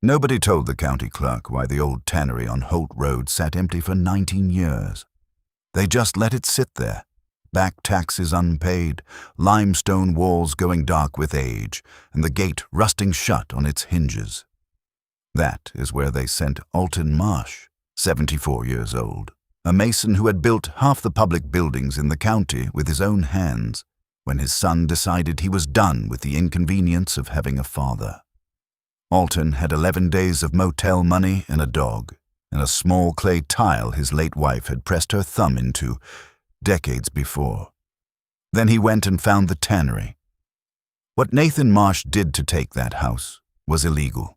Nobody told the county clerk why the old tannery on Holt Road sat empty for 19 years. They just let it sit there, back taxes unpaid, limestone walls going dark with age, and the gate rusting shut on its hinges. That is where they sent Alton Marsh, 74 years old, a mason who had built half the public buildings in the county with his own hands, when his son decided he was done with the inconvenience of having a father. Alton had 11 days of motel money and a dog, and a small clay tile his late wife had pressed her thumb into decades before. Then he went and found the tannery. What Nathan Marsh did to take that house was illegal.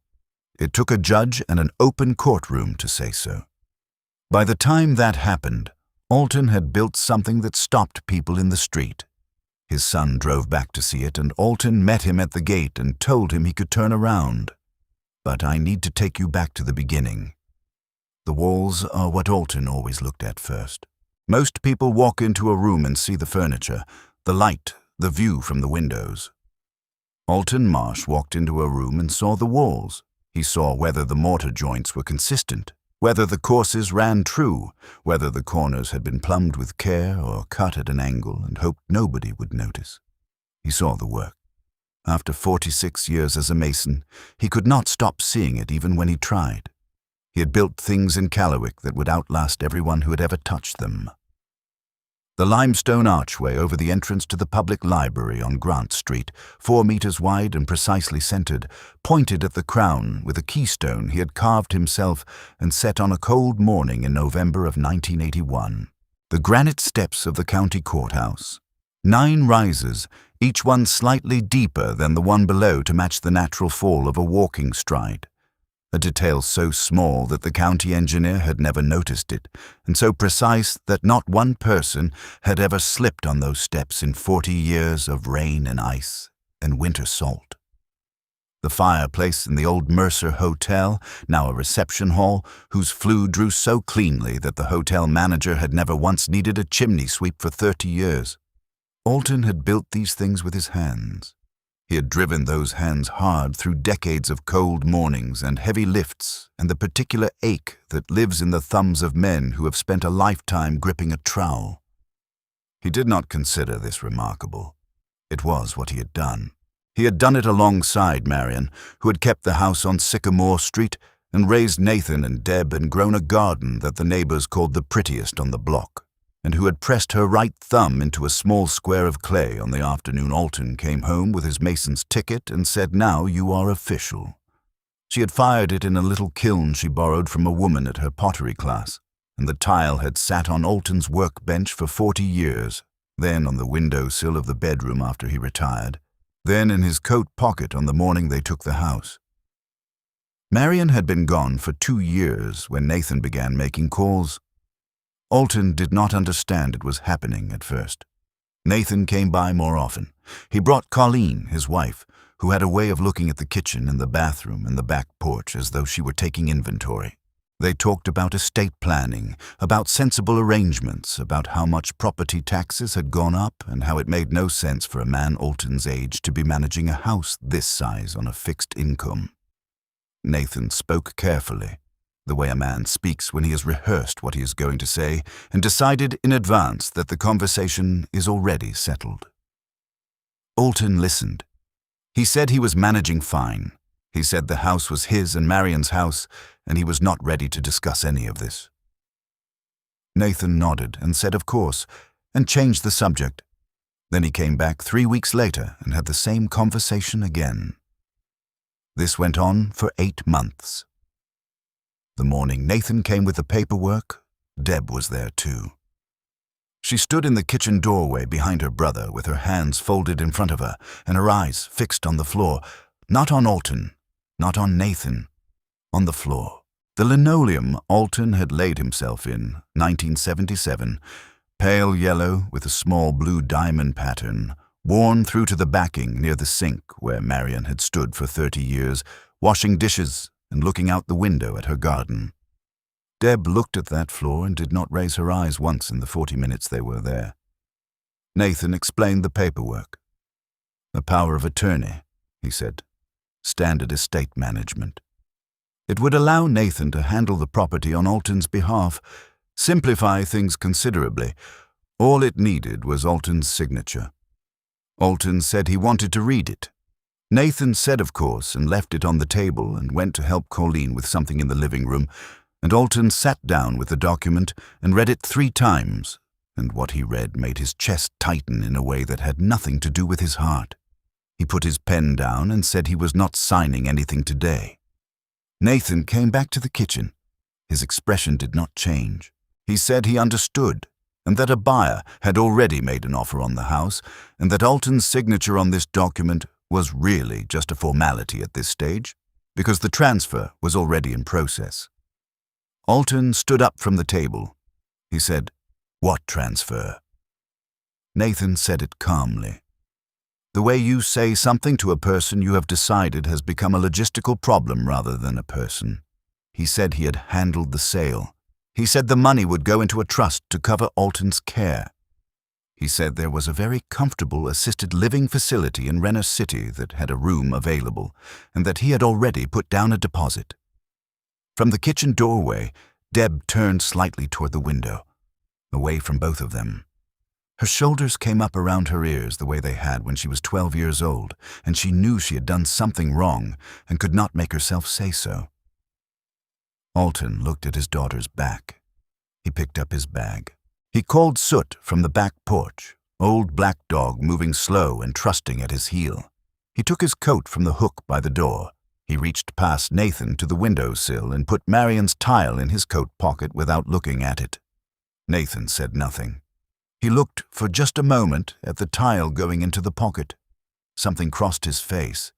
It took a judge and an open courtroom to say so. By the time that happened, Alton had built something that stopped people in the street. His son drove back to see it, and Alton met him at the gate and told him he could turn around. But I need to take you back to the beginning. The walls are what Alton always looked at first. Most people walk into a room and see the furniture, the light, the view from the windows. Alton Marsh walked into a room and saw the walls. He saw whether the mortar joints were consistent, whether the courses ran true, whether the corners had been plumbed with care or cut at an angle, and hoped nobody would notice. He saw the work. After 46 years as a mason, he could not stop seeing it even when he tried. He had built things in Callerwick that would outlast everyone who had ever touched them. The limestone archway over the entrance to the public library on Grant Street, 4 meters wide and precisely centered, pointed at the crown with a keystone he had carved himself and set on a cold morning in November of 1981. The granite steps of the county courthouse. 9 rises, each one slightly deeper than the one below to match the natural fall of a walking stride. A detail so small that the county engineer had never noticed it, and so precise that not one person had ever slipped on those steps in 40 years of rain and ice and winter salt. The fireplace in the old Mercer Hotel, now a reception hall, whose flue drew so cleanly that the hotel manager had never once needed a chimney sweep for 30 years. Alton had built these things with his hands. He had driven those hands hard through decades of cold mornings and heavy lifts and the particular ache that lives in the thumbs of men who have spent a lifetime gripping a trowel. He did not consider this remarkable. It was what he had done. He had done it alongside Marion, who had kept the house on Sycamore Street and raised Nathan and Deb and grown a garden that the neighbors called the prettiest on the block, and who had pressed her right thumb into a small square of clay on the afternoon Alton came home with his mason's ticket and said, "Now you are official." She had fired it in a little kiln she borrowed from a woman at her pottery class, and the tile had sat on Alton's workbench for 40 years, then on the window sill of the bedroom after he retired, then in his coat pocket on the morning they took the house. Marion had been gone for 2 years when Nathan began making calls. Alton did not understand it was happening at first. Nathan came by more often. He brought Colleen, his wife, who had a way of looking at the kitchen and the bathroom and the back porch as though she were taking inventory. They talked about estate planning, about sensible arrangements, about how much property taxes had gone up and how it made no sense for a man Alton's age to be managing a house this size on a fixed income. Nathan spoke carefully, the way a man speaks when he has rehearsed what he is going to say and decided in advance that the conversation is already settled. Alton listened. He said he was managing fine. He said the house was his and Marion's house, and he was not ready to discuss any of this. Nathan nodded and said of course, and changed the subject. Then he came back 3 weeks later and had the same conversation again. This went on for 8 months. The morning Nathan came with the paperwork, Deb was there too. She stood in the kitchen doorway behind her brother with her hands folded in front of her and her eyes fixed on the floor, not on Alton, not on Nathan, on the floor. The linoleum Alton had laid himself in, 1977, pale yellow with a small blue diamond pattern, worn through to the backing near the sink where Marion had stood for 30 years, washing dishes and looking out the window at her garden. Deb looked at that floor and did not raise her eyes once in the 40 minutes they were there. Nathan explained the paperwork. "A power of attorney," he said. "Standard estate management." It would allow Nathan to handle the property on Alton's behalf, simplify things considerably. All it needed was Alton's signature. Alton said he wanted to read it. Nathan said of course and left it on the table and went to help Colleen with something in the living room, and Alton sat down with the document and read it 3 times, and what he read made his chest tighten in a way that had nothing to do with his heart. He put his pen down and said he was not signing anything today. Nathan came back to the kitchen. His expression did not change. He said he understood, and that a buyer had already made an offer on the house, and that Alton's signature on this document was really just a formality at this stage, because the transfer was already in process. Alton stood up from the table. He said, "What transfer?" Nathan said it calmly. "The way you say something to a person you have decided has become a logistical problem rather than a person." He said he had handled the sale. He said the money would go into a trust to cover Alton's care. He said there was a very comfortable assisted living facility in Renner City that had a room available, and that he had already put down a deposit. From the kitchen doorway, Deb turned slightly toward the window, away from both of them. Her shoulders came up around her ears the way they had when she was 12 years old, and she knew she had done something wrong and could not make herself say so. Alton looked at his daughter's back. He picked up his bag. He called Soot from the back porch, old black dog moving slow and trusting at his heel. He took his coat from the hook by the door. He reached past Nathan to the windowsill and put Marion's tile in his coat pocket without looking at it. Nathan said nothing. He looked for just a moment at the tile going into the pocket. Something crossed his face.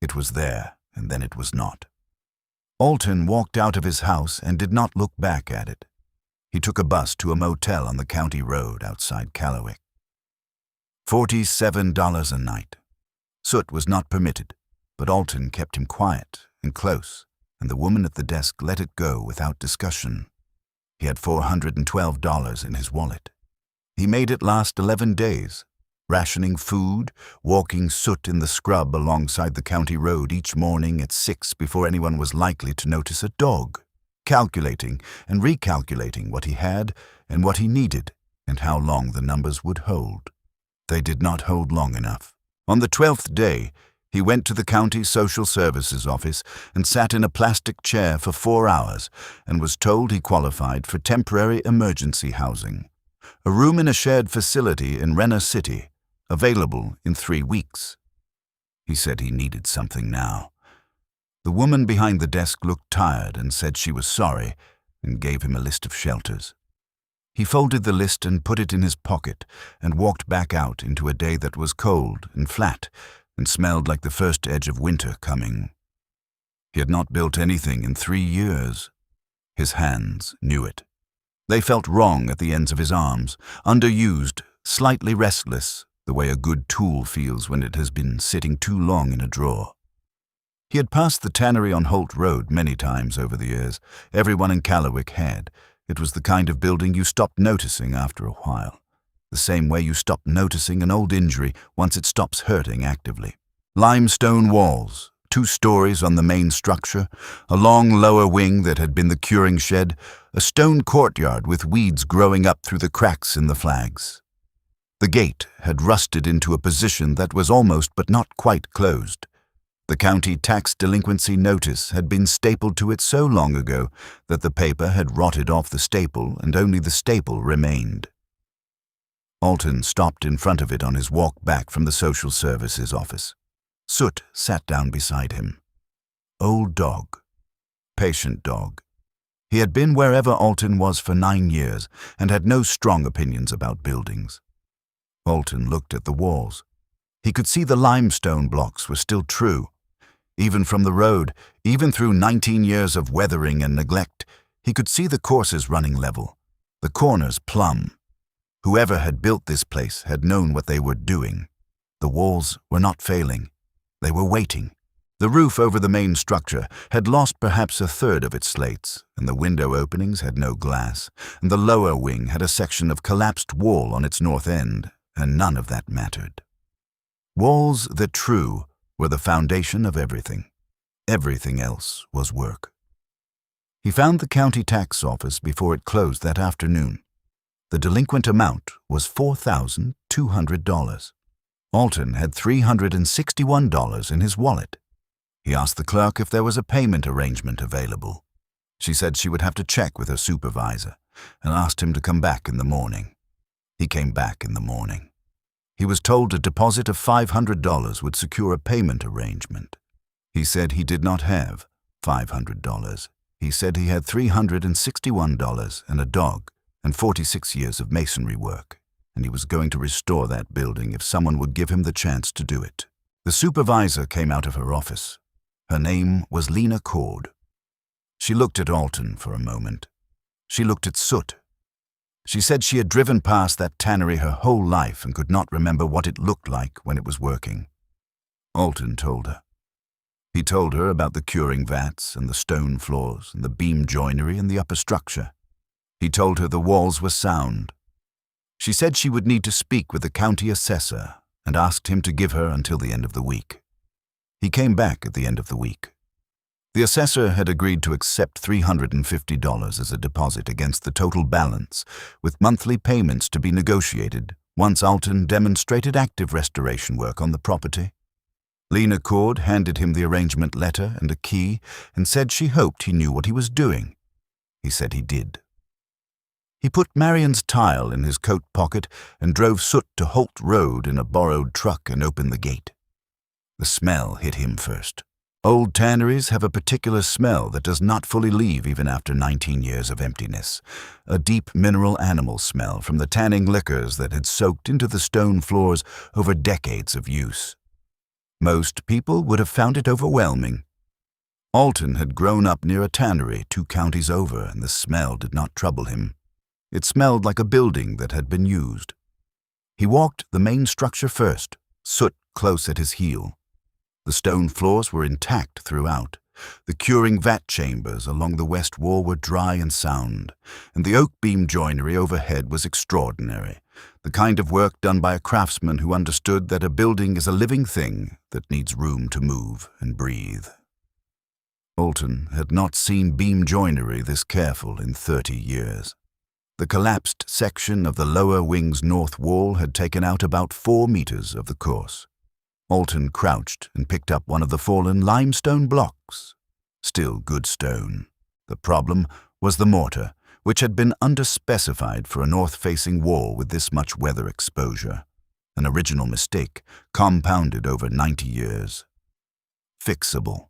It was there, and then it was not. Alton walked out of his house and did not look back at it. He took a bus to a motel on the county road outside Callerwick. $47 a night. Soot was not permitted, but Alton kept him quiet and close, and the woman at the desk let it go without discussion. He had $412 in his wallet. He made it last 11 days, rationing food, walking Soot in the scrub alongside the county road each morning at 6 before anyone was likely to notice a dog, calculating and recalculating what he had and what he needed and how long the numbers would hold. They did not hold long enough. On the 12th day, he went to the county social services office and sat in a plastic chair for 4 hours and was told he qualified for temporary emergency housing, a room in a shared facility in Renner City, available in 3 weeks. He said he needed something now. The woman behind the desk looked tired and said she was sorry and gave him a list of shelters. He folded the list and put it in his pocket and walked back out into a day that was cold and flat and smelled like the first edge of winter coming. He had not built anything in 3 years. His hands knew it. They felt wrong at the ends of his arms, underused, slightly restless, the way a good tool feels when it has been sitting too long in a drawer. He had passed the tannery on Holt Road many times over the years. Everyone in Callerwick had. It was the kind of building you stopped noticing after a while, the same way you stop noticing an old injury once it stops hurting actively. Limestone walls, 2 stories on the main structure, a long lower wing that had been the curing shed, a stone courtyard with weeds growing up through the cracks in the flags. The gate had rusted into a position that was almost but not quite closed. The county tax delinquency notice had been stapled to it so long ago that the paper had rotted off the staple and only the staple remained. Alton stopped in front of it on his walk back from the social services office. Soot sat down beside him. Old dog. Patient dog. He had been wherever Alton was for 9 years and had no strong opinions about buildings. Alton looked at the walls. He could see the limestone blocks were still true. Even from the road, even through 19 years of weathering and neglect, he could see the courses running level, the corners plumb. Whoever had built this place had known what they were doing. The walls were not failing. They were waiting. The roof over the main structure had lost perhaps a third of its slates, and the window openings had no glass, and the lower wing had a section of collapsed wall on its north end, and none of that mattered. Walls that true were the foundation of everything. Everything else was work. He found the county tax office before it closed that afternoon. The delinquent amount was $4,200. Alton had $361 in his wallet. He asked the clerk if there was a payment arrangement available. She said she would have to check with her supervisor and asked him to come back in the morning. He came back in the morning. He was told a deposit of $500 would secure a payment arrangement. He said he did not have $500. He said he had $361 and a dog and 46 years of masonry work, and he was going to restore that building if someone would give him the chance to do it. The supervisor came out of her office. Her name was Lena Cord. She looked at Alton for a moment. She looked at Soot. She said she had driven past that tannery her whole life and could not remember what it looked like when it was working. Alton told her. He told her about the curing vats and the stone floors and the beam joinery and the upper structure. He told her the walls were sound. She said she would need to speak with the county assessor and asked him to give her until the end of the week. He came back at the end of the week. The assessor had agreed to accept $350 as a deposit against the total balance, with monthly payments to be negotiated once Alton demonstrated active restoration work on the property. Lena Cord handed him the arrangement letter and a key and said she hoped he knew what he was doing. He said he did. He put Marion's tile in his coat pocket and drove Soot to Holt Road in a borrowed truck and opened the gate. The smell hit him first. Old tanneries have a particular smell that does not fully leave even after 19 years of emptiness, a deep mineral animal smell from the tanning liquors that had soaked into the stone floors over decades of use. Most people would have found it overwhelming. Alton had grown up near a tannery 2 counties over, and the smell did not trouble him. It smelled like a building that had been used. He walked the main structure first, Soot close at his heel. The stone floors were intact throughout. The curing vat chambers along the west wall were dry and sound, and the oak beam joinery overhead was extraordinary, the kind of work done by a craftsman who understood that a building is a living thing that needs room to move and breathe. Alton had not seen beam joinery this careful in 30 years. The collapsed section of the lower wing's north wall had taken out about 4 meters of the course. Alton crouched and picked up one of the fallen limestone blocks. Still good stone. The problem was the mortar, which had been underspecified for a north-facing wall with this much weather exposure. An original mistake, compounded over 90 years. Fixable.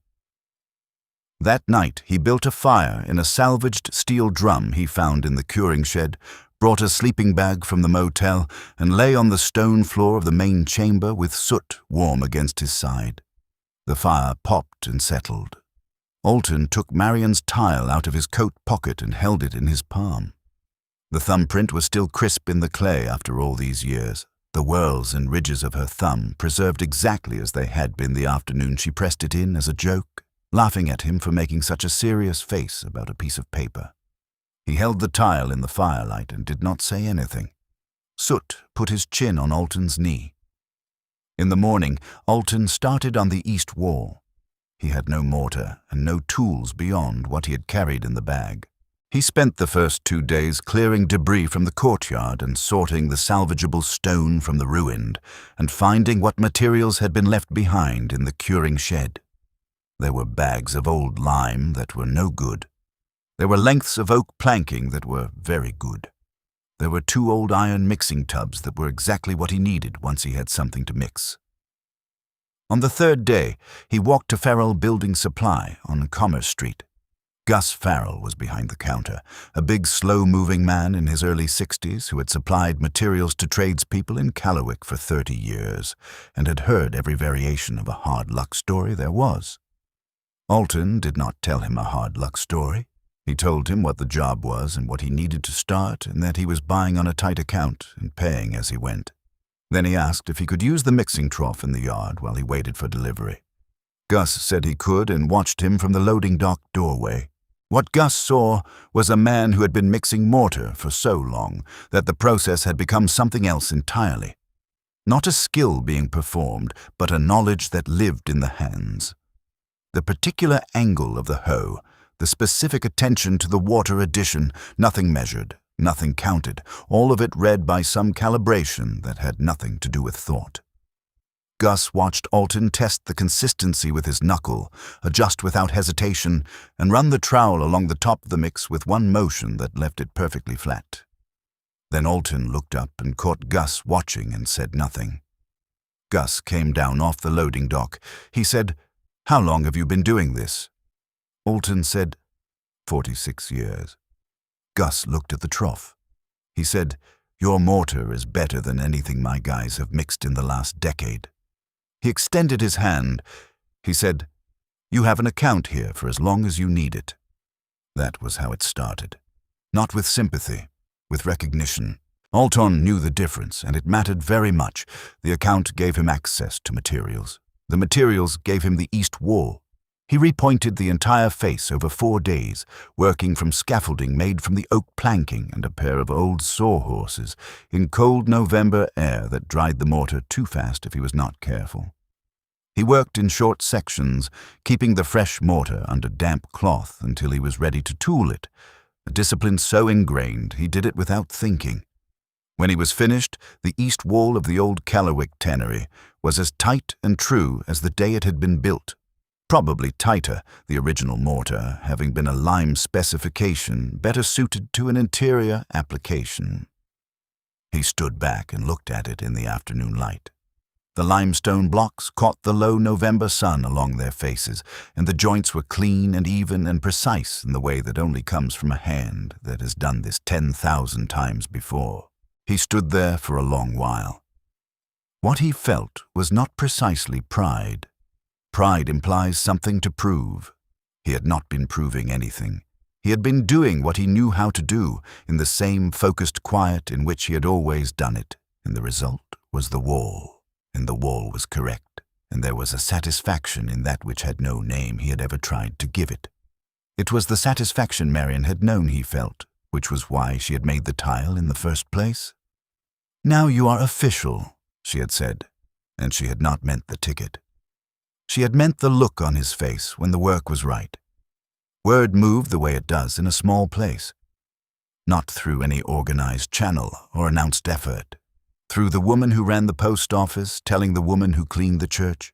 That night he built a fire in a salvaged steel drum he found in the curing shed, brought a sleeping bag from the motel, and lay on the stone floor of the main chamber with Soot warm against his side. The fire popped and settled. Alton took Marion's tile out of his coat pocket and held it in his palm. The thumbprint was still crisp in the clay after all these years, the whorls and ridges of her thumb preserved exactly as they had been the afternoon she pressed it in as a joke, laughing at him for making such a serious face about a piece of paper. He held the tile in the firelight and did not say anything. Soot put his chin on Alton's knee. In the morning, Alton started on the east wall. He had no mortar and no tools beyond what he had carried in the bag. He spent the first 2 days clearing debris from the courtyard and sorting the salvageable stone from the ruined and finding what materials had been left behind in the curing shed. There were bags of old lime that were no good. There were lengths of oak planking that were very good. There were 2 old iron mixing tubs that were exactly what he needed once he had something to mix. On the 3rd day, he walked to Farrell Building Supply on Commerce Street. Gus Farrell was behind the counter, a big, slow-moving man in his early 60s who had supplied materials to tradespeople in Callerwick for 30 years and had heard every variation of a hard-luck story there was. Alton did not tell him a hard-luck story. He told him what the job was and what he needed to start, and that he was buying on a tight account and paying as he went. Then he asked if he could use the mixing trough in the yard while he waited for delivery. Gus said he could and watched him from the loading dock doorway. What Gus saw was a man who had been mixing mortar for so long that the process had become something else entirely. Not a skill being performed, but a knowledge that lived in the hands. The particular angle of the hoe, the specific attention to the water addition, nothing measured, nothing counted, all of it read by some calibration that had nothing to do with thought. Gus watched Alton test the consistency with his knuckle, adjust without hesitation, and run the trowel along the top of the mix with one motion that left it perfectly flat. Then Alton looked up and caught Gus watching and said nothing. Gus came down off the loading dock. He said, "How long have you been doing this?" Alton said, 46 years. Gus looked at the trough. He said, "Your mortar is better than anything my guys have mixed in the last decade." He extended his hand. He said, "You have an account here for as long as you need it." That was how it started. Not with sympathy, with recognition. Alton knew the difference, and it mattered very much. The account gave him access to materials. The materials gave him the east wall. He repointed the entire face over 4 days, working from scaffolding made from the oak planking and a pair of old sawhorses in cold November air that dried the mortar too fast if he was not careful. He worked in short sections, keeping the fresh mortar under damp cloth until he was ready to tool it, a discipline so ingrained he did it without thinking. When he was finished, the east wall of the old Callerwick tannery was as tight and true as the day it had been built. Probably tighter, the original mortar having been a lime specification better suited to an interior application. He stood back and looked at it in the afternoon light. The limestone blocks caught the low November sun along their faces, and the joints were clean and even and precise in the way that only comes from a hand that has done this 10,000 times before. He stood there for a long while. What he felt was not precisely pride. Pride implies something to prove. He had not been proving anything. He had been doing what he knew how to do, in the same focused quiet in which he had always done it, and the result was the wall. And the wall was correct, and there was a satisfaction in that which had no name he had ever tried to give it. It was the satisfaction Marion had known he felt, which was why she had made the tile in the first place. "Now you are official," she had said, and she had not meant the ticket. She had meant the look on his face when the work was right. Word moved the way it does in a small place. Not through any organized channel or announced effort. Through the woman who ran the post office telling the woman who cleaned the church.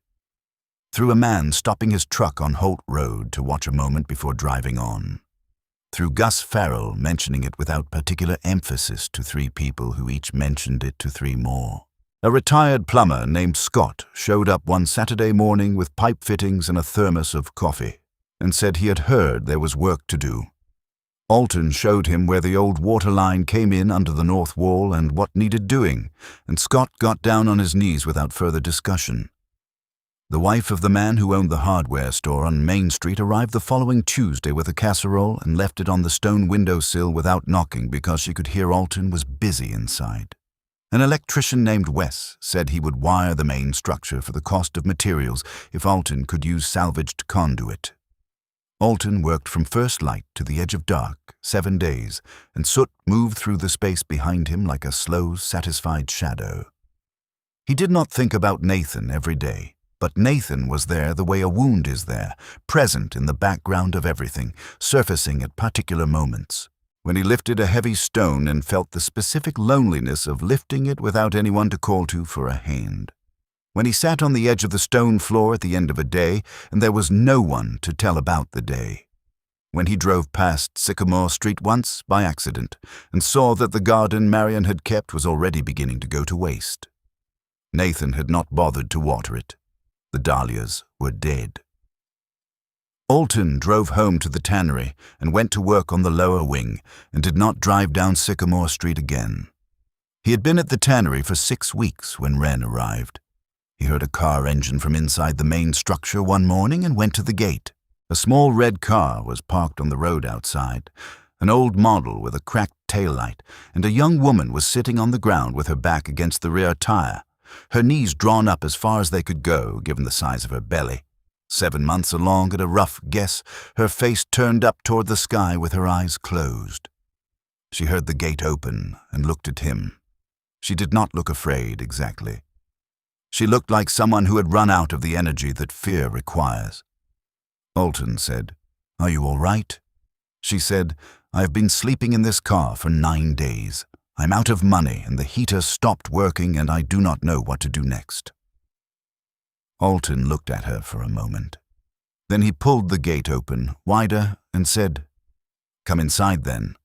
Through a man stopping his truck on Holt Road to watch a moment before driving on. Through Gus Farrell mentioning it without particular emphasis to 3 people who each mentioned it to 3 more. A retired plumber named Scott showed up one Saturday morning with pipe fittings and a thermos of coffee, and said he had heard there was work to do. Alton showed him where the old water line came in under the north wall and what needed doing, and Scott got down on his knees without further discussion. The wife of the man who owned the hardware store on Main Street arrived the following Tuesday with a casserole and left it on the stone windowsill without knocking because she could hear Alton was busy inside. An electrician named Wes said he would wire the main structure for the cost of materials if Alton could use salvaged conduit. Alton worked from first light to the edge of dark, 7 days, and soot moved through the space behind him like a slow, satisfied shadow. He did not think about Nathan every day, but Nathan was there the way a wound is there, present in the background of everything, surfacing at particular moments. When he lifted a heavy stone and felt the specific loneliness of lifting it without anyone to call to for a hand. When he sat on the edge of the stone floor at the end of a day and there was no one to tell about the day. When he drove past Sycamore Street once by accident and saw that the garden Marion had kept was already beginning to go to waste. Nathan had not bothered to water it. The dahlias were dead. Alton drove home to the tannery and went to work on the lower wing and did not drive down Sycamore Street again. He had been at the tannery for 6 weeks when Wren arrived. He heard a car engine from inside the main structure one morning and went to the gate. A small red car was parked on the road outside, an old model with a cracked taillight, and a young woman was sitting on the ground with her back against the rear tire, her knees drawn up as far as they could go given the size of her belly. 7 months along at a rough guess, her face turned up toward the sky with her eyes closed. She heard the gate open and looked at him. She did not look afraid exactly. She looked like someone who had run out of the energy that fear requires. Alton said, "Are you all right?" She said, "I have been sleeping in this car for 9 days. I'm out of money and the heater stopped working and I do not know what to do next." Alton looked at her for a moment. Then he pulled the gate open, wider, and said, "Come inside then."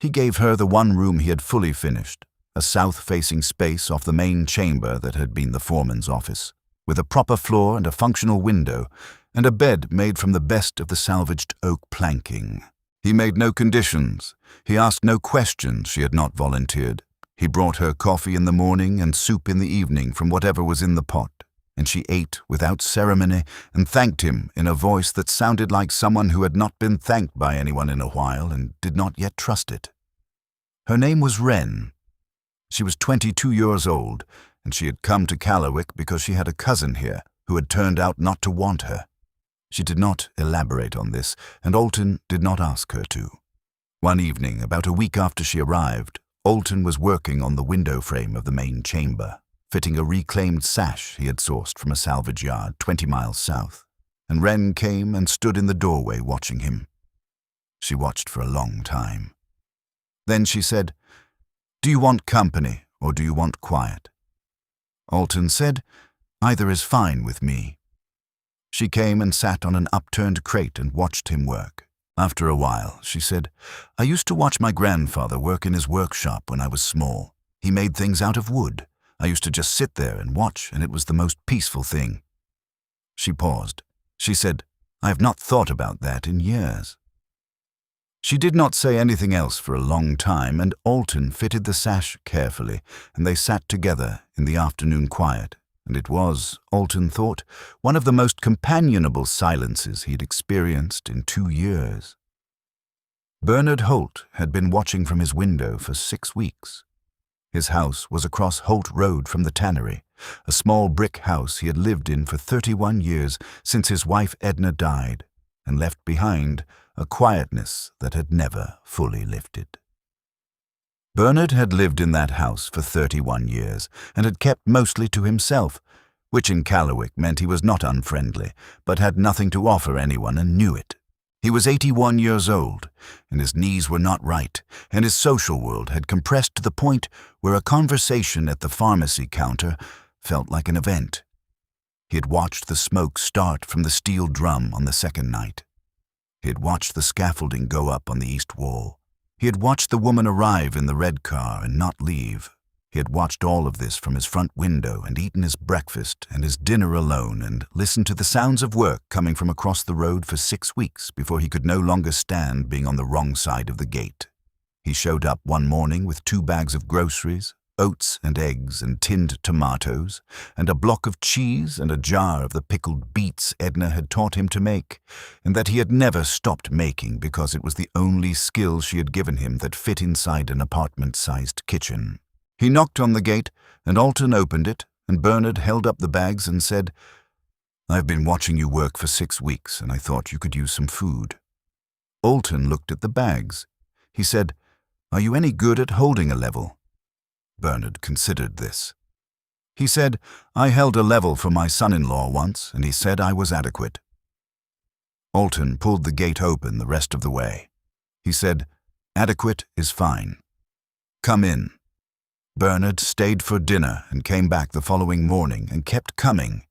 He gave her the one room he had fully finished, a south-facing space off the main chamber that had been the foreman's office, with a proper floor and a functional window, and a bed made from the best of the salvaged oak planking. He made no conditions. He asked no questions she had not volunteered. He brought her coffee in the morning and soup in the evening from whatever was in the pot, and she ate without ceremony and thanked him in a voice that sounded like someone who had not been thanked by anyone in a while and did not yet trust it. Her name was Wren. She was 22 years old, and she had come to Callerwick because she had a cousin here who had turned out not to want her. She did not elaborate on this, and Alton did not ask her to. One evening, about a week after she arrived, Alton was working on the window frame of the main chamber, fitting a reclaimed sash he had sourced from a salvage yard 20 miles south, and Wren came and stood in the doorway watching him. She watched for a long time. Then she said, "Do you want company or do you want quiet?" Alton said, "Either is fine with me." She came and sat on an upturned crate and watched him work. After a while, she said, "I used to watch my grandfather work in his workshop when I was small. He made things out of wood. I used to just sit there and watch, and it was the most peaceful thing." She paused. She said, "I have not thought about that in years." She did not say anything else for a long time, and Alton fitted the sash carefully, and they sat together in the afternoon quiet, and it was, Alton thought, one of the most companionable silences he had experienced in 2 years. Bernard Holt had been watching from his window for 6 weeks. His house was across Holt Road from the tannery, a small brick house he had lived in for 31 years since his wife Edna died, and left behind a quietness that had never fully lifted. Bernard had lived in that house for 31 years and had kept mostly to himself, which in Callerwick meant he was not unfriendly, but had nothing to offer anyone and knew it. He was 81 years old, and his knees were not right, and his social world had compressed to the point where a conversation at the pharmacy counter felt like an event. He had watched the smoke start from the steel drum on the second night. He had watched the scaffolding go up on the east wall. He had watched the woman arrive in the red car and not leave. He had watched all of this from his front window and eaten his breakfast and his dinner alone and listened to the sounds of work coming from across the road for 6 weeks before he could no longer stand being on the wrong side of the gate. He showed up one morning with 2 bags of groceries, oats and eggs and tinned tomatoes, and a block of cheese and a jar of the pickled beets Edna had taught him to make, and that he had never stopped making because it was the only skill she had given him that fit inside an apartment-sized kitchen. He knocked on the gate, and Alton opened it, and Bernard held up the bags and said, "I've been watching you work for 6 weeks, and I thought you could use some food." Alton looked at the bags. He said, "Are you any good at holding a level?" Bernard considered this. He said, "I held a level for my son-in-law once, and he said I was adequate." Alton pulled the gate open the rest of the way. He said, "Adequate is fine. Come in." Bernard stayed for dinner and came back the following morning and kept coming.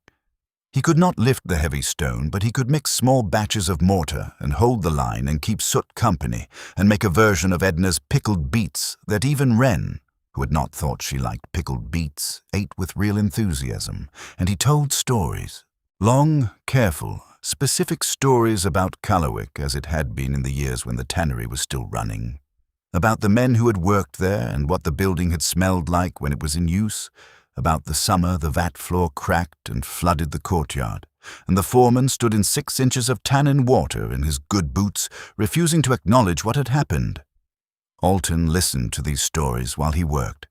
He could not lift the heavy stone, but he could mix small batches of mortar and hold the line and keep Soot company and make a version of Edna's pickled beets that even Wren, who had not thought she liked pickled beets, ate with real enthusiasm, and he told stories. Long, careful, specific stories about Callerwick as it had been in the years when the tannery was still running. About the men who had worked there and what the building had smelled like when it was in use, about the summer the vat floor cracked and flooded the courtyard, and the foreman stood in 6 inches of tannin water in his good boots, refusing to acknowledge what had happened. Alton listened to these stories while he worked.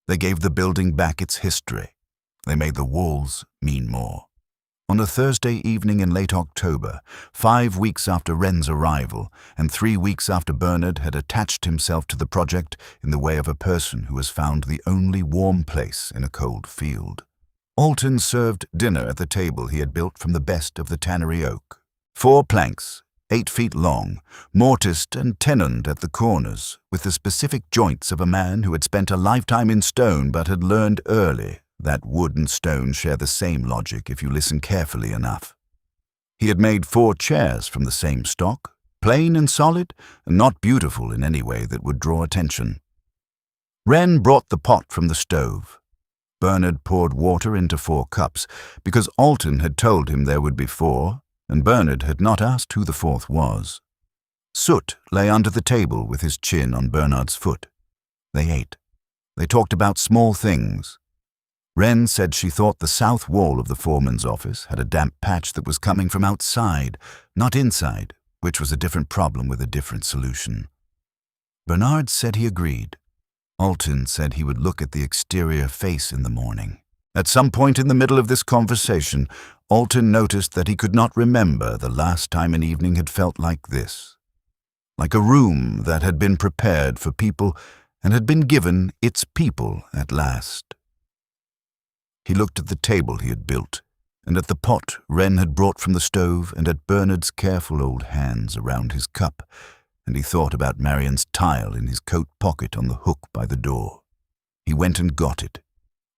They gave the building back its history. They made the walls mean more. On a Thursday evening in late October, 5 weeks after Wren's arrival, and 3 weeks after Bernard had attached himself to the project in the way of a person who has found the only warm place in a cold field, Alton served dinner at the table he had built from the best of the tannery oak. 4 planks, 8 feet long, mortised and tenoned at the corners, with the specific joints of a man who had spent a lifetime in stone but had learned early that wood and stone share the same logic if you listen carefully enough. He had made 4 chairs from the same stock, plain and solid, and not beautiful in any way that would draw attention. Wren brought the pot from the stove. Bernard poured water into 4 cups, because Alton had told him there would be 4, and Bernard had not asked who the 4th was. Soot lay under the table with his chin on Bernard's foot. They ate. They talked about small things. Wren said she thought the south wall of the foreman's office had a damp patch that was coming from outside, not inside, which was a different problem with a different solution. Bernard said he agreed. Alton said he would look at the exterior face in the morning. At some point in the middle of this conversation, Alton noticed that he could not remember the last time an evening had felt like this. Like a room that had been prepared for people and had been given its people at last. He looked at the table he had built, and at the pot Wren had brought from the stove, and at Bernard's careful old hands around his cup, and he thought about Marian's tile in his coat pocket on the hook by the door. He went and got it.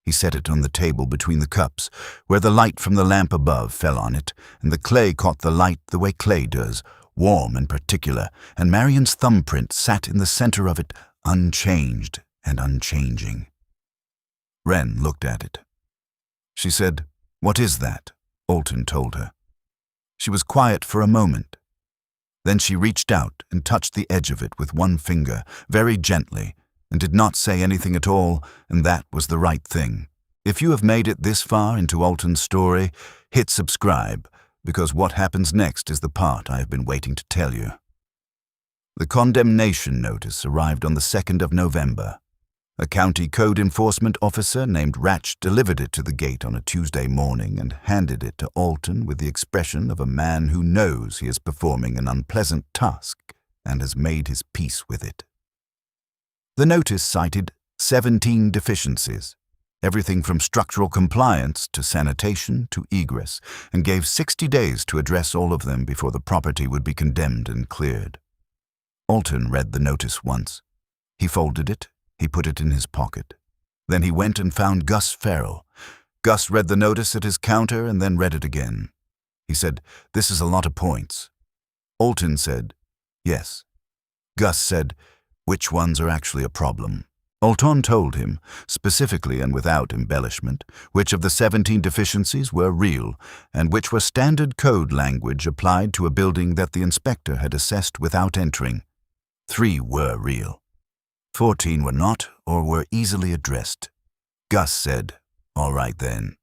He set it on the table between the cups, where the light from the lamp above fell on it, and the clay caught the light the way clay does, warm and particular, and Marian's thumbprint sat in the center of it, unchanged and unchanging. Wren looked at it. She said, "What is that?" Alton told her. She was quiet for a moment. Then she reached out and touched the edge of it with one finger, very gently, and did not say anything at all, and that was the right thing. If you have made it this far into Alton's story, hit subscribe, because what happens next is the part I have been waiting to tell you. The condemnation notice arrived on the 2nd of November. A county code enforcement officer named Ratch delivered it to the gate on a Tuesday morning and handed it to Alton with the expression of a man who knows he is performing an unpleasant task and has made his peace with it. The notice cited 17 deficiencies, everything from structural compliance to sanitation to egress, and gave 60 days to address all of them before the property would be condemned and cleared. Alton read the notice once. He folded it. He put it in his pocket. Then he went and found Gus Farrell. Gus read the notice at his counter and then read it again. He said, "This is a lot of points." Alton said, "Yes." Gus said, "Which ones are actually a problem?" Alton told him, specifically and without embellishment, which of the 17 deficiencies were real and which were standard code language applied to a building that the inspector had assessed without entering. 3 were real. 14 were not or were easily addressed. Gus said, "All right then."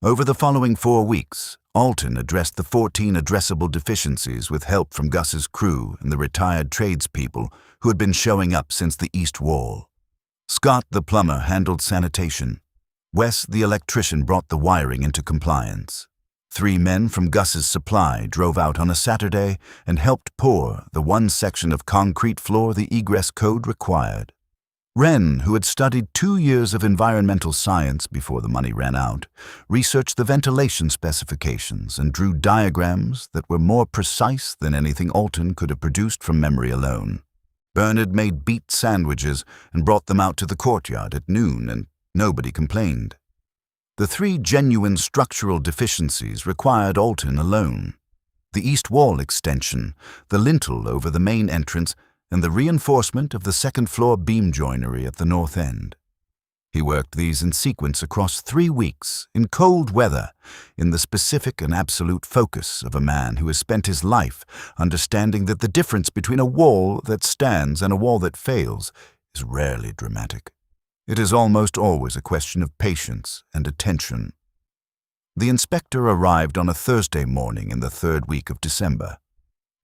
Over the following 4 weeks, Alton addressed the 14 addressable deficiencies with help from Gus's crew and the retired tradespeople who had been showing up since the east wall. Scott the plumber handled sanitation. Wes the electrician brought the wiring into compliance. 3 men from Gus's supply drove out on a Saturday and helped pour the one section of concrete floor the egress code required. Wren, who had studied 2 years of environmental science before the money ran out, researched the ventilation specifications and drew diagrams that were more precise than anything Alton could have produced from memory alone. Bernard made beet sandwiches and brought them out to the courtyard at noon, and nobody complained. The 3 genuine structural deficiencies required Alton alone: the east wall extension, the lintel over the main entrance, and the reinforcement of the second-floor beam joinery at the north end. He worked these in sequence across 3 weeks, in cold weather, in the specific and absolute focus of a man who has spent his life understanding that the difference between a wall that stands and a wall that fails is rarely dramatic. It is almost always a question of patience and attention. The inspector arrived on a Thursday morning in the 3rd week of December.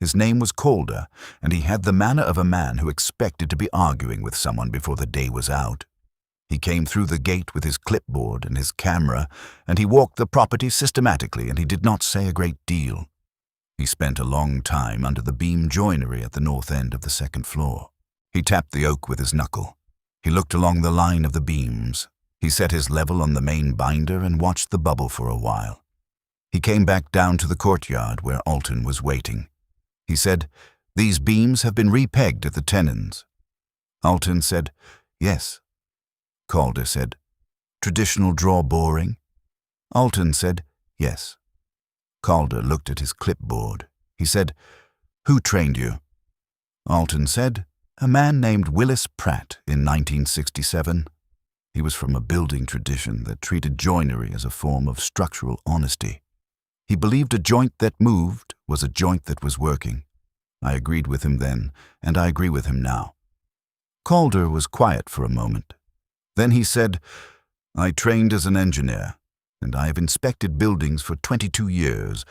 His name was Calder, and he had the manner of a man who expected to be arguing with someone before the day was out. He came through the gate with his clipboard and his camera, and he walked the property systematically, and he did not say a great deal. He spent a long time under the beam joinery at the north end of the second floor. He tapped the oak with his knuckle. He looked along the line of the beams. He set his level on the main binder and watched the bubble for a while. He came back down to the courtyard where Alton was waiting. He said, "These beams have been repegged at the tenons." Alton said, "Yes." Calder said, "Traditional draw boring?" Alton said, "Yes." Calder looked at his clipboard. He said, "Who trained you?" Alton said, "A man named Willis Pratt in 1967. He was from a building tradition that treated joinery as a form of structural honesty. He believed a joint that moved was a joint that was working. I agreed with him then, and I agree with him now." Calder was quiet for a moment. Then he said, "I trained as an engineer, and I have inspected buildings for 22 years,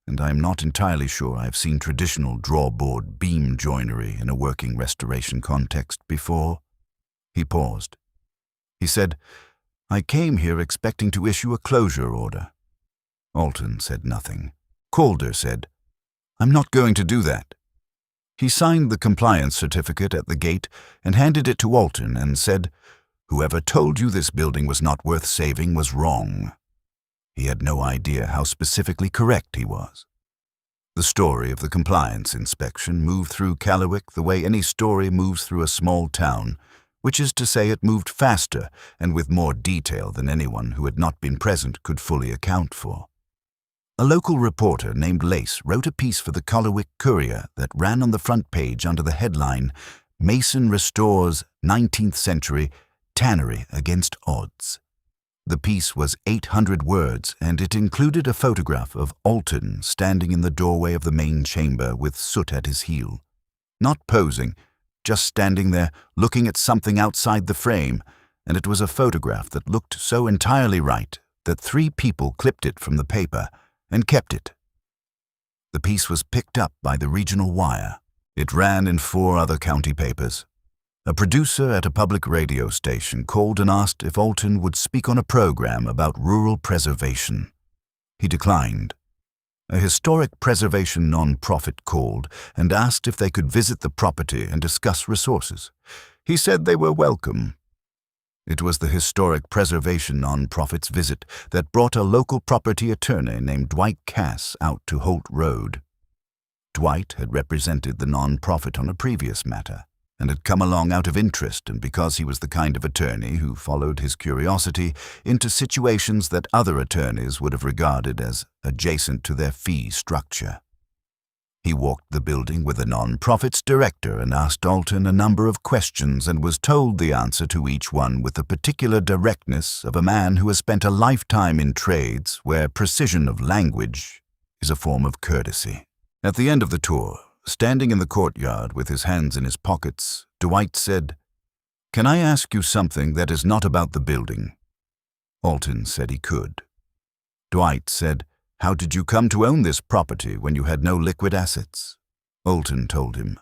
and I am not entirely sure I have seen traditional drawboard beam joinery in a working restoration context before." He paused. He said, "I came here expecting to issue a closure order." Alton said nothing. Calder said, "I'm not going to do that." He signed the compliance certificate at the gate and handed it to Alton and said, "Whoever told you this building was not worth saving was wrong." He had no idea how specifically correct he was. The story of the compliance inspection moved through Callerwick the way any story moves through a small town, which is to say it moved faster and with more detail than anyone who had not been present could fully account for. A local reporter named Lace wrote a piece for the Callerwick Courier that ran on the front page under the headline, "Mason Restores 19th Century Tannery Against Odds." The piece was 800 words, and it included a photograph of Alton standing in the doorway of the main chamber with soot at his heel. Not posing, just standing there looking at something outside the frame, and it was a photograph that looked so entirely right that 3 people clipped it from the paper and kept it. The piece was picked up by the Regional Wire. It ran in 4 other county papers. A producer at a public radio station called and asked if Alton would speak on a program about rural preservation. He declined. A historic preservation non-profit called and asked if they could visit the property and discuss resources. He said they were welcome. It was the historic preservation non-profit's visit that brought a local property attorney named Dwight Cass out to Holt Road. Dwight had represented the non-profit on a previous matter and had come along out of interest and because he was the kind of attorney who followed his curiosity into situations that other attorneys would have regarded as adjacent to their fee structure. He walked the building with the non-profit's director and asked Alton a number of questions and was told the answer to each one with the particular directness of a man who has spent a lifetime in trades where precision of language is a form of courtesy. At the end of the tour, standing in the courtyard with his hands in his pockets, Dwight said, "Can I ask you something that is not about the building?" Alton said he could. Dwight said, "How did you come to own this property when you had no liquid assets?" Alton told him.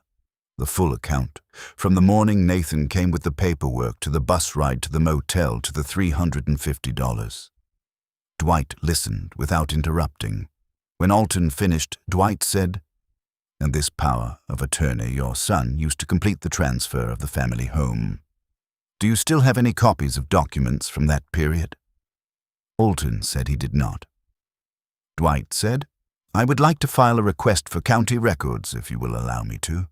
The full account, from the morning Nathan came with the paperwork to the bus ride to the motel to the $350. Dwight listened without interrupting. When Alton finished, Dwight said, "And this power of attorney your son used to complete the transfer of the family home. Do you still have any copies of documents from that period?" Alton said he did not. Dwight said, "I would like to file a request for county records if you will allow me to."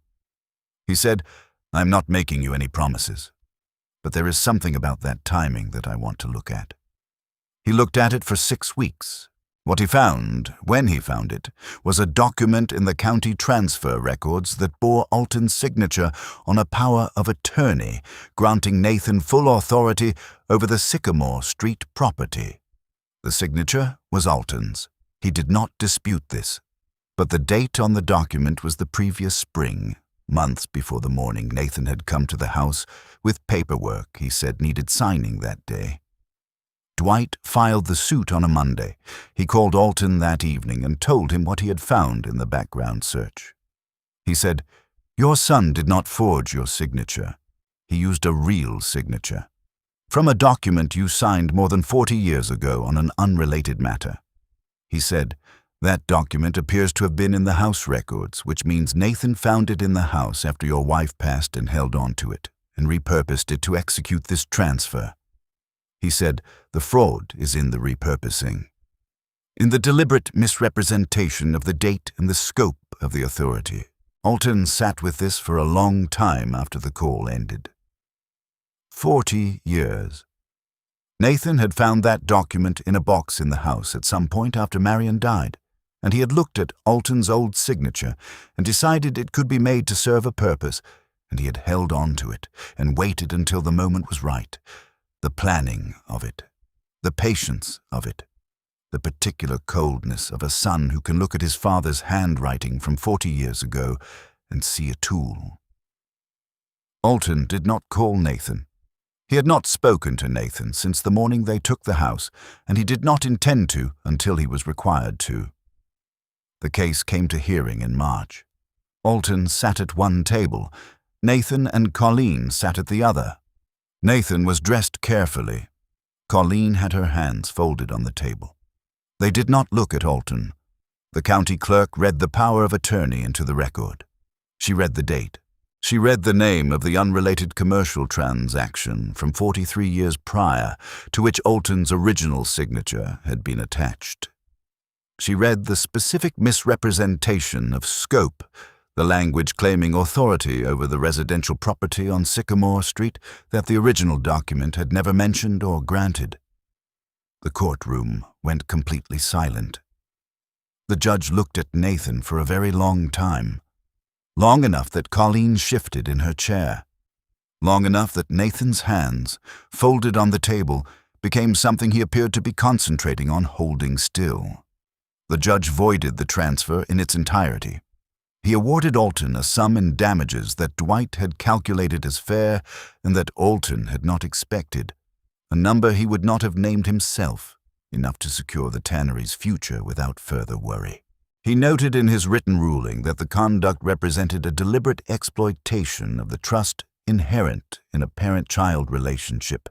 He said, "I am not making you any promises, but there is something about that timing that I want to look at." He looked at it for 6 weeks. What he found, when he found it, was a document in the county transfer records that bore Alton's signature on a power of attorney, granting Nathan full authority over the Sycamore Street property. The signature was Alton's. He did not dispute this, but the date on the document was the previous spring, months before the morning Nathan had come to the house with paperwork he said needed signing that day. Dwight filed the suit on a Monday. He called Alton that evening and told him what he had found in the background search. He said, "Your son did not forge your signature. He used a real signature from a document you signed more than 40 years ago on an unrelated matter." He said, "That document appears to have been in the house records, which means Nathan found it in the house after your wife passed and held on to it and repurposed it to execute this transfer." He said, "The fraud is in the repurposing, in the deliberate misrepresentation of the date and the scope of the authority, Alton sat with this for a long time after the call ended. 40 years. Nathan had found that document in a box in the house at some point after Marion died, and he had looked at Alton's old signature and decided it could be made to serve a purpose, and he had held on to it and waited until the moment was right. The planning of it, the patience of it, the particular coldness of a son who can look at his father's handwriting from 40 years ago and see a tool. Alton did not call Nathan. He had not spoken to Nathan since the morning they took the house, and he did not intend to until he was required to. The case came to hearing in March. Alton sat at one table. Nathan and Colleen sat at the other. Nathan was dressed carefully. Colleen had her hands folded on the table. They did not look at Alton. The county clerk read the power of attorney into the record. She read the date. She read the name of the unrelated commercial transaction from 43 years prior to which Alton's original signature had been attached. She read the specific misrepresentation of scope, the language claiming authority over the residential property on Sycamore Street that the original document had never mentioned or granted. The courtroom went completely silent. The judge looked at Nathan for a very long time. Long enough that Colleen shifted in her chair. Long enough that Nathan's hands, folded on the table, became something he appeared to be concentrating on holding still. The judge voided the transfer in its entirety. He awarded Alton a sum in damages that Dwight had calculated as fair and that Alton had not expected, a number he would not have named himself, enough to secure the tannery's future without further worry. He noted in his written ruling that the conduct represented a deliberate exploitation of the trust inherent in a parent-child relationship,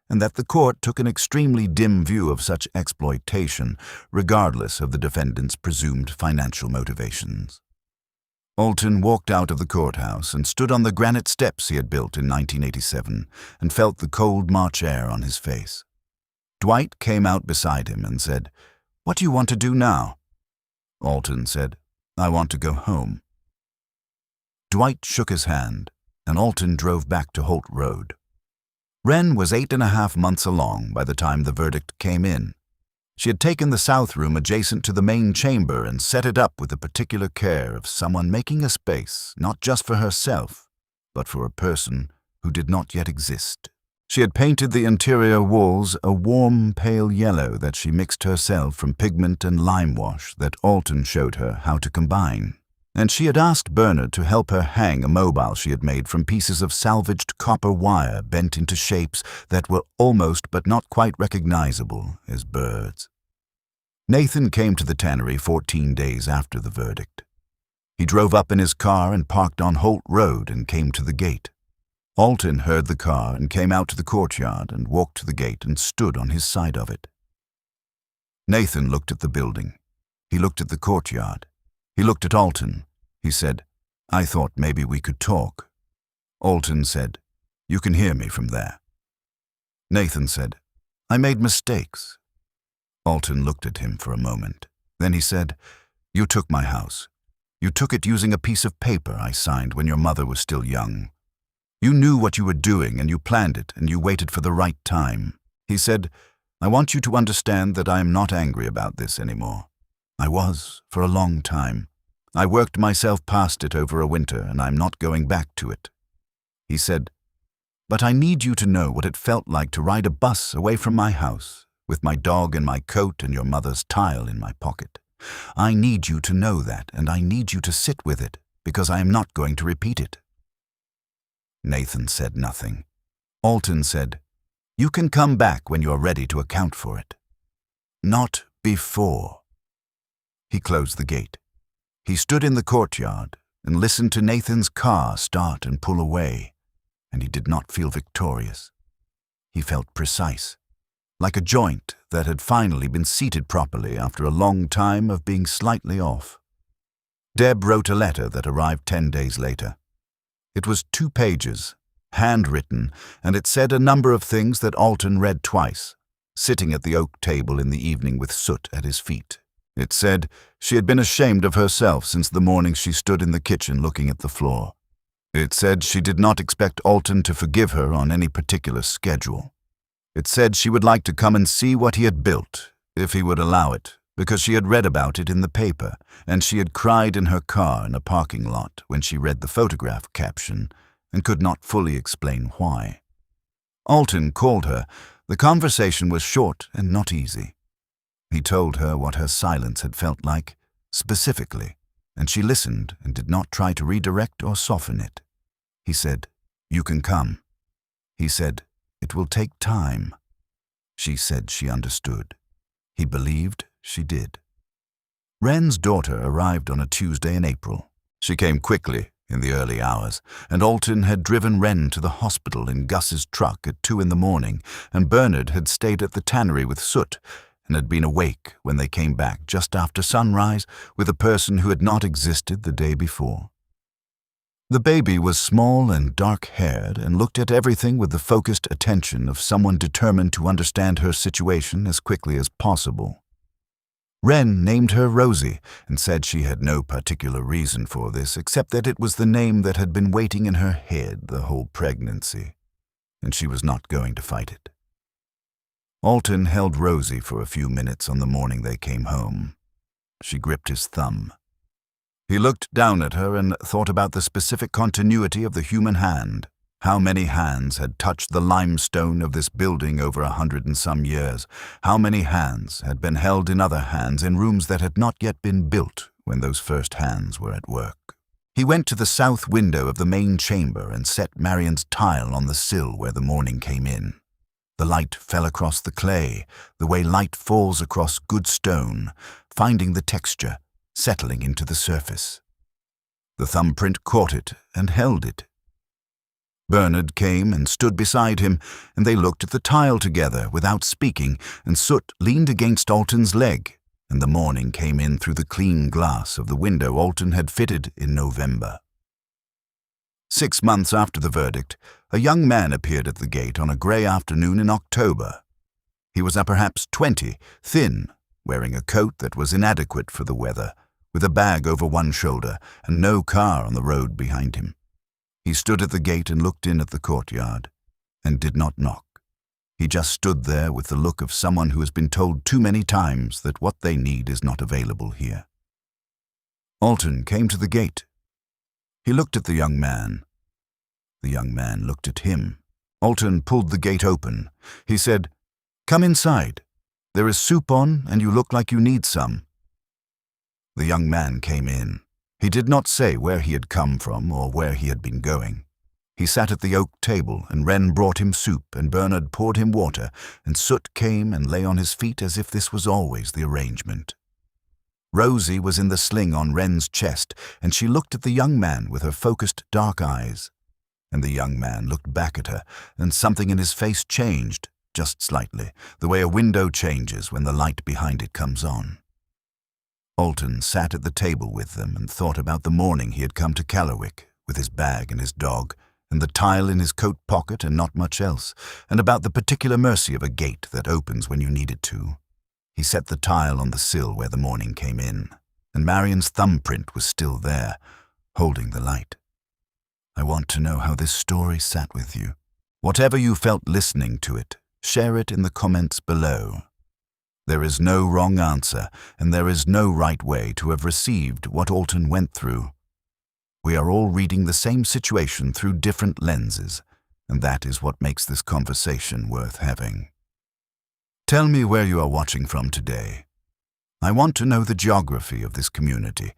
and that the court took an extremely dim view of such exploitation, regardless of the defendant's presumed financial motivations. Alton walked out of the courthouse and stood on the granite steps he had built in 1987 and felt the cold March air on his face. Dwight came out beside him and said, "What do you want to do now?" Alton said, "I want to go home." Dwight shook his hand, and Alton drove back to Holt Road. Wren was 8.5 months along by the time the verdict came in. She had taken the south room adjacent to the main chamber and set it up with the particular care of someone making a space not just for herself, but for a person who did not yet exist. She had painted the interior walls a warm, pale yellow that she mixed herself from pigment and lime wash that Alton showed her how to combine. And she had asked Bernard to help her hang a mobile she had made from pieces of salvaged copper wire bent into shapes that were almost but not quite recognizable as birds. Nathan came to the tannery 14 days after the verdict. He drove up in his car and parked on Holt Road and came to the gate. Alton heard the car and came out to the courtyard and walked to the gate and stood on his side of it. Nathan looked at the building. He looked at the courtyard. He looked at Alton. He said, "I thought maybe we could talk." Alton said, "You can hear me from there." Nathan said, "I made mistakes." Alton looked at him for a moment. Then he said, "You took my house. You took it using a piece of paper I signed when your mother was still young. You knew what you were doing and you planned it and you waited for the right time." He said, "I want you to understand that I am not angry about this anymore. I was for a long time. I worked myself past it over a winter and I'm not going back to it." He said, "But I need you to know what it felt like to ride a bus away from my house with my dog in my coat and your mother's tile in my pocket. I need you to know that and I need you to sit with it because I am not going to repeat it." Nathan said nothing. Alton said, "You can come back when you are ready to account for it. Not before." He closed the gate. He stood in the courtyard and listened to Nathan's car start and pull away, and he did not feel victorious. He felt precise, like a joint that had finally been seated properly after a long time of being slightly off. Deb wrote a letter that arrived 10 days later. It was 2 pages, handwritten, and it said a number of things that Alton read twice, sitting at the oak table in the evening with soot at his feet. It said she had been ashamed of herself since the morning she stood in the kitchen looking at the floor. It said she did not expect Alton to forgive her on any particular schedule. It said she would like to come and see what he had built, if he would allow it, because she had read about it in the paper, and she had cried in her car in a parking lot when she read the photograph caption and could not fully explain why. Alton called her. The conversation was short and not easy. He told her what her silence had felt like, specifically, and she listened and did not try to redirect or soften it. He said, "You can come." He said, "It will take time." She said she understood. He believed she did. Wren's daughter arrived on a Tuesday in April. She came quickly in the early hours, and Alton had driven Wren to the hospital in Gus's truck at 2 in the morning, and Bernard had stayed at the tannery with Soot and had been awake when they came back just after sunrise with a person who had not existed the day before. The baby was small and dark-haired and looked at everything with the focused attention of someone determined to understand her situation as quickly as possible. Wren named her Rosie and said she had no particular reason for this except that it was the name that had been waiting in her head the whole pregnancy, and she was not going to fight it. Alton held Rosie for a few minutes on the morning they came home. She gripped his thumb. He looked down at her and thought about the specific continuity of the human hand. How many hands had touched the limestone of this building over 100 and some years? How many hands had been held in other hands in rooms that had not yet been built when those first hands were at work? He went to the south window of the main chamber and set Marian's tile on the sill where the morning came in. The light fell across the clay, the way light falls across good stone, finding the texture, settling into the surface. The thumbprint caught it and held it. Bernard came and stood beside him, and they looked at the tile together without speaking, and Soot leaned against Alton's leg, and the morning came in through the clean glass of the window Alton had fitted in November. 6 months after the verdict, a young man appeared at the gate on a grey afternoon in October. He was perhaps 20, thin, wearing a coat that was inadequate for the weather, with a bag over one shoulder and no car on the road behind him. He stood at the gate and looked in at the courtyard, and did not knock. He just stood there with the look of someone who has been told too many times that what they need is not available here. Alton came to the gate. He looked at the young man. The young man looked at him. Alton pulled the gate open. He said, "Come inside. There is soup on, and you look like you need some." The young man came in. He did not say where he had come from or where he had been going. He sat at the oak table, and Wren brought him soup, and Bernard poured him water, and Soot came and lay on his feet as if this was always the arrangement. Rosie was in the sling on Wren's chest, and she looked at the young man with her focused dark eyes. And the young man looked back at her, and something in his face changed, just slightly, the way a window changes when the light behind it comes on. Alton sat at the table with them and thought about the morning he had come to Callerwick, with his bag and his dog, and the tile in his coat pocket and not much else, and about the particular mercy of a gate that opens when you need it to. He set the tile on the sill where the morning came in, and Marian's thumbprint was still there, holding the light. I want to know how this story sat with you. Whatever you felt listening to it, share it in the comments below. There is no wrong answer, and there is no right way to have received what Alton went through. We are all reading the same situation through different lenses, and that is what makes this conversation worth having. Tell me where you are watching from today. I want to know the geography of this community,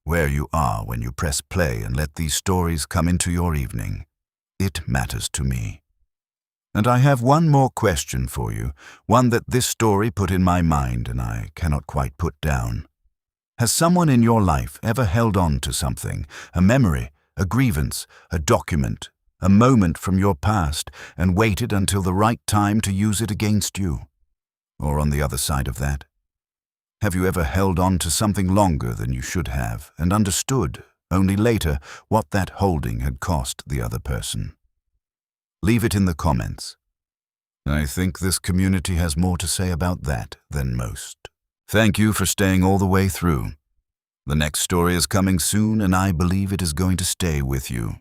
where you are when you press play and let these stories come into your evening. It matters to me. And I have one more question for you, one that this story put in my mind and I cannot quite put down. Has someone in your life ever held on to something, a memory, a grievance, a document, a moment from your past, and waited until the right time to use it against you? Or on the other side of that? Have you ever held on to something longer than you should have and understood, only later, what that holding had cost the other person? Leave it in the comments. I think this community has more to say about that than most. Thank you for staying all the way through. The next story is coming soon, and I believe it is going to stay with you.